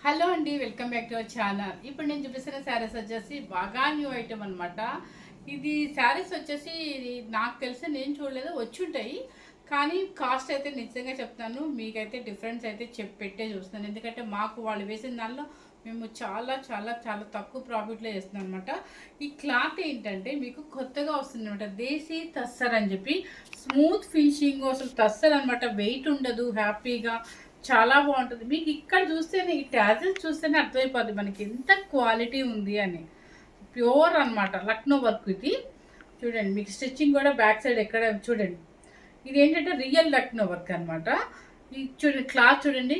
Hello అండి, welcome back to our channel. ఇప్పుడు నేను చూపిస్తున్న శారీస్ వచ్చేసి బాగా న్యూ ఐటమ్ అనమాట. ఇది శారీస్ వచ్చేసి ఇది నాకు తెలిసి నేను చూడలేదు, వచ్చి ఉంటాయి. కానీ కాస్ట్ అయితే నిజంగా చెప్తాను, మీకైతే డిఫరెన్స్ అయితే పెట్టే చూస్తున్నాను. ఎందుకంటే మాకు వాళ్ళు వేసిన దానిలో మేము చాలా చాలా చాలా తక్కువ ప్రాఫిట్లో వేస్తున్నాం అనమాట. ఈ క్లాత్ ఏంటంటే మీకు కొత్తగా వస్తుంది అనమాట, దేశీ తస్సర్ అని చెప్పి. స్మూత్ ఫినిషింగ్, అసలు తస్సర్ అనమాట, వెయిట్ ఉండదు, హ్యాపీగా చాలా బాగుంటుంది. మీకు ఇక్కడ చూస్తేనే, ఈ ట్యాజెస్ చూస్తేనే అర్థమైపోద్ది మనకి ఎంత క్వాలిటీ ఉంది అని. ప్యూర్ అనమాట లక్నో వర్క్ ఇది. చూడండి, మీకు స్టిచ్చింగ్ కూడా బ్యాక్ సైడ్ ఎక్కడ చూడండి. ఇది ఏంటంటే రియల్ లక్నో వర్క్ అనమాట. ఇది చూడండి, క్లాత్ చూడండి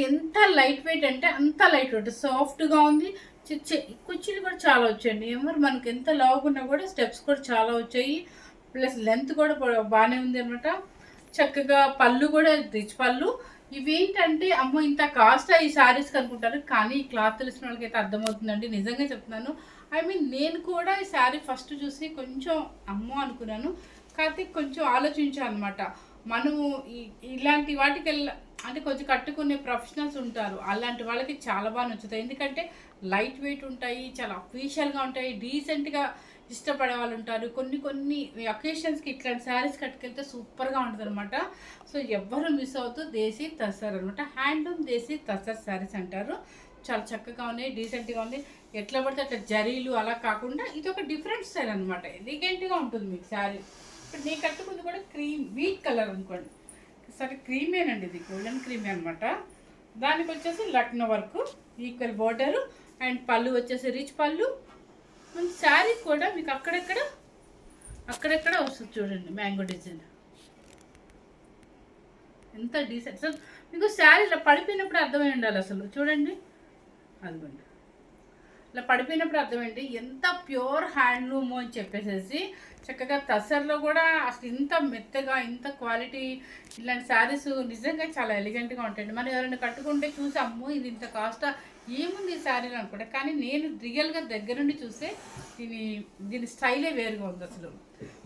ఎంత లైట్ వెయిట్ అంటే అంత లైట్ వెయిట్, సాఫ్ట్గా ఉంది. కుర్చీలు కూడా చాలా వచ్చాయండి. ఎవరు మనకి ఎంత లావుకున్నా కూడా స్టెప్స్ కూడా చాలా వచ్చాయి. ప్లస్ లెంత్ కూడా బాగానే ఉంది అనమాట. చక్కగా పళ్ళు కూడా రిచ్ పళ్ళు. ఇవేంటంటే అమ్మో ఇంత కాస్ట్ ఈ శారీస్కి అనుకుంటారు, కానీ ఈ క్లాత్ తెలిసిన వాళ్ళకైతే అర్థమవుతుందండి, నిజంగా చెప్తున్నాను. నేను కూడా ఈ శారీ ఫస్ట్ చూసి కొంచెం అమ్మో అనుకున్నాను, కాకపోతే కొంచెం ఆలోచించాను అనమాట. మనము ఇలాంటి వాటికి అంటే కొంచెం కట్టుకునే ప్రొఫెషనల్స్ ఉంటారు, అలాంటి వాళ్ళకి చాలా బాగా నచ్చుతాయి. ఎందుకంటే లైట్ వెయిట్ ఉంటాయి, చాలా అఫీషియల్గా ఉంటాయి, డీసెంట్గా ఇష్టపడే వాళ్ళు ఉంటారు. కొన్ని అకేషన్స్కి ఇట్లాంటి శారీస్ కట్టుకెళ్తే సూపర్గా ఉంటుంది అనమాట. సో ఎవ్వరు మిస్ అవుతూ దేశీ తస్సర్ అనమాట, హ్యాండ్లూమ్ దేశీ తస్సర్ శారీస్ అంటారు. చాలా చక్కగా ఉన్నాయి, డీసెంట్గా ఉంది. ఎట్లా పడితే అట్లా జరీలు అలా కాకుండా ఇది ఒక డిఫరెంట్ స్టైల్ అనమాట, ఎలిగెంట్గా ఉంటుంది మీకు శారీ. ఇప్పుడు నేను కట్టుకుంది కూడా క్రీమ్ వీట్ కలర్ అనుకోండి, సరే క్రీమేనండి, ఇది గోల్డెన్ క్రీమే అనమాట. దానికి వచ్చేసి Lucknow work, equal border, and పళ్ళు వచ్చేసి రిచ్ పళ్ళు. శారీ కూడా మీకు అక్కడెక్కడ వస్తుంది చూడండి, మ్యాంగో డిజైన్ ఎంత డీసెంట్. అసలు మీకు శారీ ఇలా పడిపోయినప్పుడు అర్థమై ఉండాలి అసలు. చూడండి, అదిగోండి ఇలా పడిపోయినప్పుడు అర్థమైంది ఎంత ప్యూర్ హ్యాండ్లూమ్ అని చెప్పేసి. చక్కగా తసర్లో కూడా అసలు ఇంత మెత్తగా ఇంత క్వాలిటీ ఇలాంటి శారీస్ నిజంగా చాలా ఎలిగెంట్గా ఉంటాయండి. మనం ఎవరైనా కట్టుకుంటే చూసి అమ్మో ఇది ఇంత కాస్ట్ ఏముంది ఈ శారీలో అనుకుంటా, కానీ నేను రియల్గా దగ్గరుండి చూస్తే దీని స్టైలే వేరుగా ఉంది అసలు.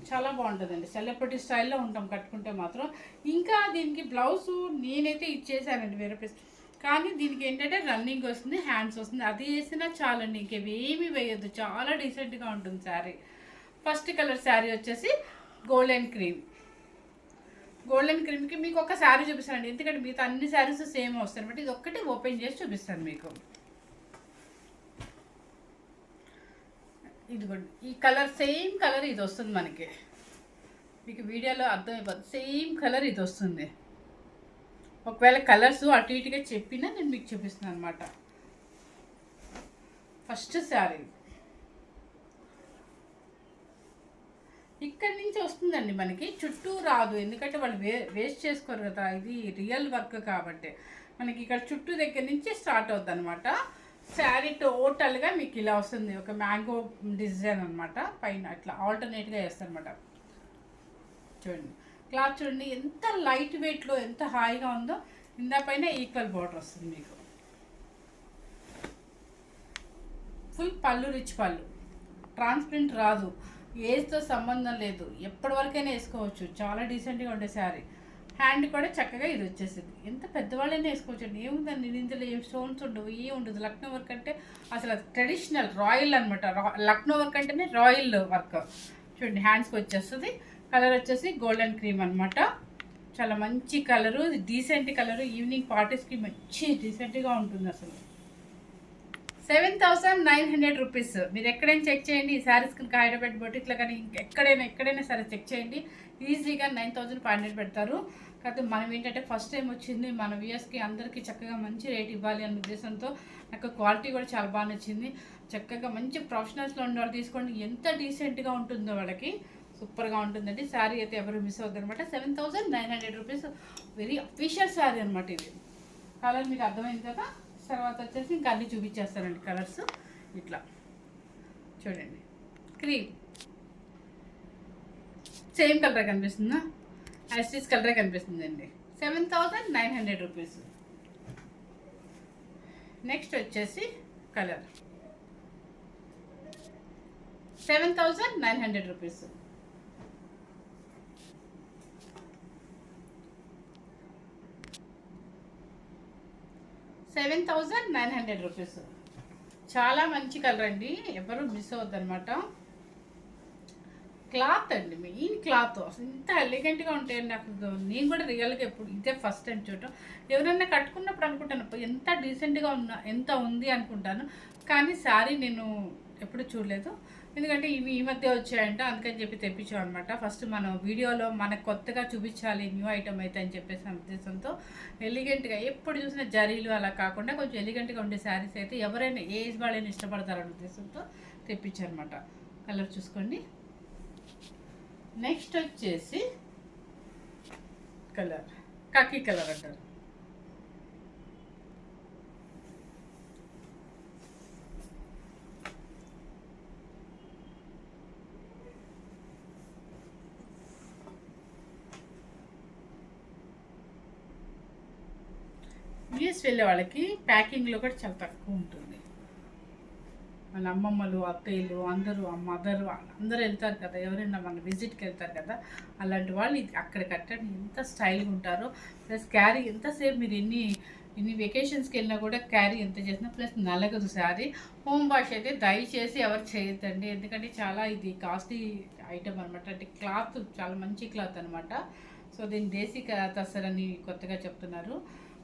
చాలా బాగుంటుందండి, సెలబ్రిటీ స్టైల్లో ఉంటాం కట్టుకుంటే మాత్రం. ఇంకా దీనికి బ్లౌజు నేనైతే ఇచ్చేసానండి వేరే ప్లేస్, కానీ దీనికి ఏంటంటే రన్నింగ్ వస్తుంది, హ్యాండ్స్ వస్తుంది, అది వేసినా చాలండి, ఇంకేమీ వేయద్దు, చాలా డీసెంట్గా ఉంటుంది శారీ. ఫస్ట్ కలర్ శారీ వచ్చేసి గోల్డెన్ క్రీమ్. గోల్డెన్ క్రీమ్కి మీకు ఒక శారీ చూపిస్తానండి, ఎందుకంటే మిగతా అన్ని శారీస్ సేమ్ వస్తాయి అనమాట. ఇది ఒక్కటి ఓపెన్ చేసి చూపిస్తాను మీకు. ఇదిగోండి, ఈ కలర్ సేమ్ కలర్ ఇది వస్తుంది మనకి, మీకు వీడియోలో అర్థమైపోతుంది, సేమ్ కలర్ ఇది వస్తుంది. ఒకవేళ కలర్స్ అటు ఇటుగా చెప్పినా నేను మీకు చూపిస్తున్నాను అనమాట. ఫస్ట్ శారీ ఇక్కడి నుంచి వస్తుందండి, మనకి చుట్టూ రాదు, ఎందుకంటే వాళ్ళు వేస్ట్ చేసుకోరు కదా, ఇది రియల్ వర్క్ కాబట్టి మనకి ఇక్కడ చుట్టూ దగ్గర నుంచి స్టార్ట్ అవుతుంది అనమాట. శారీ టోటల్గా మీకు ఇలా వస్తుంది, ఒక మ్యాంగో డిజైన్ అనమాట, పైన అట్లా ఆల్టర్నేట్గా వేస్తారు అనమాట. చూడండి క్లాత్ చూడండి ఎంత లైట్ వెయిట్లో ఎంత హాయిగా ఉందో. ఇందా పైన ఈక్వల్ బార్డర్ వస్తుంది మీకు, ఫుల్ పళ్ళు రిచ్ పళ్ళు, ట్రాన్స్పరెంట్ రాదు, ఏజ్తో సంబంధం లేదు, ఎప్పటి వరకైనా వేసుకోవచ్చు, చాలా డీసెంట్గా ఉండే శారీ. హ్యాండ్ కూడా చక్కగా ఇది వచ్చేసింది, ఎంత పెద్దవాళ్ళైనా వేసుకోవచ్చు అండి, ఏముందండి ఇందులో ఏం స్టోన్స్ ఉండవు, ఏం ఉండదు. లక్నో వర్క్ అంటే అసలు ట్రెడిషనల్ రాయల్ అనమాట, లక్నో వర్క్ అంటేనే రాయల్ వర్క్. చూడండి హ్యాండ్స్కి వచ్చేస్తుంది. కలర్ వచ్చేసి గోల్డెన్ క్రీమ్ అనమాట, చాలా మంచి కలరు, డీసెంట్ కలరు, ఈవినింగ్ పార్టీస్కి మంచి డీసెంట్గా ఉంటుంది అసలు. 7,900 రూపీస్. మీరు ఎక్కడైనా చెక్ చేయండి, ఈ శారీస్ కనుక హైదరాబాద్ బొటిక్లో కానీ ఎక్కడైనా సరే చెక్ చేయండి, ఈజీగా 9,500 పెడతారు. కాకపోతే మనం ఏంటంటే ఫస్ట్ టైం వచ్చింది, మన వ్యూయర్స్కి అందరికీ చక్కగా మంచి రేట్ ఇవ్వాలి అనే ఉద్దేశంతో నాకు క్వాలిటీ కూడా చాలా బాగా నచ్చింది. చక్కగా మంచి ప్రొఫెషనల్స్లో ఉండే వాళ్ళు తీసుకోండి, ఎంత డీసెంట్గా ఉంటుందో వాళ్ళకి, సూపర్గా ఉంటుందండి. శారీ అయితే ఎవరు మిస్ అవుతుంది అనమాట. 7,900 రూపీస్, వెరీ అఫీషియల్ శారీ అనమాట ఇది. కలర్ మీకు అర్థమైంది కదా. తర్వాత వచ్చేసి ఇంకా అన్నీ చూపించేస్తానండి కలర్స్. ఇట్లా చూడండి, క్రీమ్ సేమ్ కలరే కనిపిస్తుందా, యాస్టిస్ కలరే కనిపిస్తుందండి. 7,900 రూపీస్. నెక్స్ట్ వచ్చేసి కలర్ 7,900 రూపీస్. 7,900 రూపీస్. చాలా మంచి కలర్ అండి, ఎవరు మిస్ అవ్వద్దు అనమాట. క్లాత్ అండి, మెయిన్ క్లాత్ అసలు ఇంత ఎలిగెంట్గా ఉంటాయండి. నాకు నేను కూడా రియల్గా ఎప్పుడు ఇదే ఫస్ట్ టైం చూడటం. ఎవరైనా కట్టుకున్నప్పుడు అనుకుంటాను ఎంత డీసెంట్గా ఎంత ఉంది అనుకుంటాను, కానీ శారీ నేను ఎప్పుడు చూడలేదు. ఎందుకంటే ఇవి ఈ మధ్య వచ్చాయంట, అందుకని చెప్పి తెప్పించాం అనమాట. ఫస్ట్ మనం వీడియోలో మనకు కొత్తగా చూపించాలి, న్యూ ఐటమ్ అయితే అని చెప్పేసి ఉద్దేశంతో ఎలిగెంట్గా ఎప్పుడు చూసిన జరీలు అలా కాకుండా కొంచెం ఎలిగెంట్గా ఉండే శారీస్ అయితే ఎవరైనా ఏజ్ వాళ్ళైనా ఇష్టపడతారనే ఉద్దేశంతో తెప్పించారనమాట. కలర్ చూసుకోండి. నెక్స్ట్ వచ్చేసి కలర్ కాకి కలర్ అంటారు. యూఎస్ వెళ్ళే వాళ్ళకి ప్యాకింగ్లో కూడా చాలా తక్కువ ఉంటుంది. మన అమ్మమ్మలు అత్తయ్యలు అందరూ మదరు అందరూ వెళ్తారు కదా, ఎవరైనా మన విజిట్కి వెళ్తారు కదా, అలాంటి వాళ్ళు అక్కడ కట్టండి ఎంత స్టైల్గా ఉంటారో. ప్లస్ క్యారీ ఎంతసేపు మీరు ఎన్ని వెకేషన్స్కి వెళ్ళినా కూడా క్యారీ ఎంత చేసినా ప్లస్ నలగదు శారీ. హోమ్ వాష్ అయితే దయచేసి ఎవరు చేయొద్దండి, ఎందుకంటే చాలా ఇది కాస్ట్లీ ఐటమ్ అనమాట. అంటే క్లాత్ చాలా మంచి క్లాత్ అనమాట. సో దీన్ని దేశీ తస్సరని కొత్తగా చెప్తున్నారు.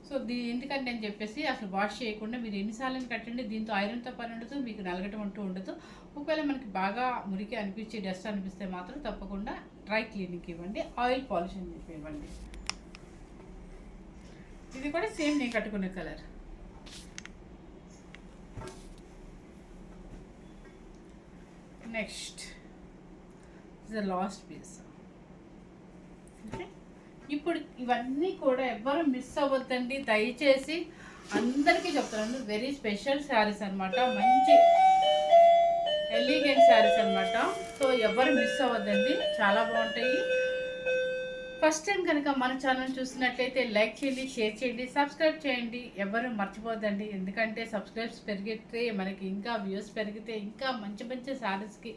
సో ఎందుకంటే అని చెప్పేసి అసలు వాష్ చేయకుండా మీరు ఎన్నిసార్లు కట్టండి, దీంతో ఐరన్తో పని ఉండదు, మీకు నలగటం అంటూ ఉండదు. ఒకవేళ మనకి బాగా మురికి అనిపించి డస్ట్ అనిపిస్తే మాత్రం తప్పకుండా డ్రై క్లీనింగ్కి ఇవ్వండి, ఆయిల్ పాలిష్ అని చెప్పి ఇవ్వండి. ఇది కూడా సేమ్ నేను కట్టుకునే colour. Next the last piece. Okay, ఇప్పుడు ఇవన్నీ కూడా ఎవ్వరు మిస్ అవ్వద్దండి దయచేసి, అందరికీ చెప్తున్నాను. వెరీ స్పెషల్ శారీస్ అనమాట, మంచి ఎలిగెంట్ శారీస్ అనమాట. సో ఎవరు మిస్ అవ్వద్దండి, చాలా బాగుంటాయి. ఫస్ట్ టైం కనుక మన ఛానల్ చూసినట్లయితే లైక్ చేయండి, షేర్ చేయండి, సబ్స్క్రైబ్ చేయండి. ఎవరు మర్చిపోద్దండి, ఎందుకంటే సబ్స్క్రైబ్స్ పెరిగితే మనకి ఇంకా వ్యూస్ పెరిగితే ఇంకా మంచి మంచి శారీస్కి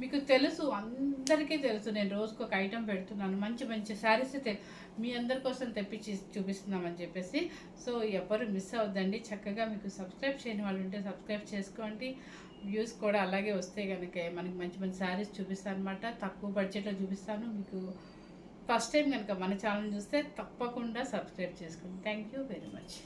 మీకు తెలుసు, అందరికీ తెలుసు, నేను రోజుకు ఒక ఐటెం పెడుతున్నాను. మంచి మంచి శారీస్ మీ అందరి కోసం తెప్పించి చూపిస్తున్నామని చెప్పేసి. సో ఎవరు మిస్ అవ్వద్దండి, చక్కగా మీకు సబ్స్క్రైబ్ చేయని వాళ్ళు ఉంటే సబ్స్క్రైబ్ చేసుకోండి. వ్యూస్ కూడా అలాగే వస్తే కనుక మనకి మంచి మంచి శారీస్ చూపిస్తాను అనమాట. తక్కువ బడ్జెట్లో చూపిస్తాను మీకు. ఫస్ట్ టైం కనుక మన ఛానల్ చూస్తే తప్పకుండా సబ్స్క్రైబ్ చేసుకోండి. Thank you very much.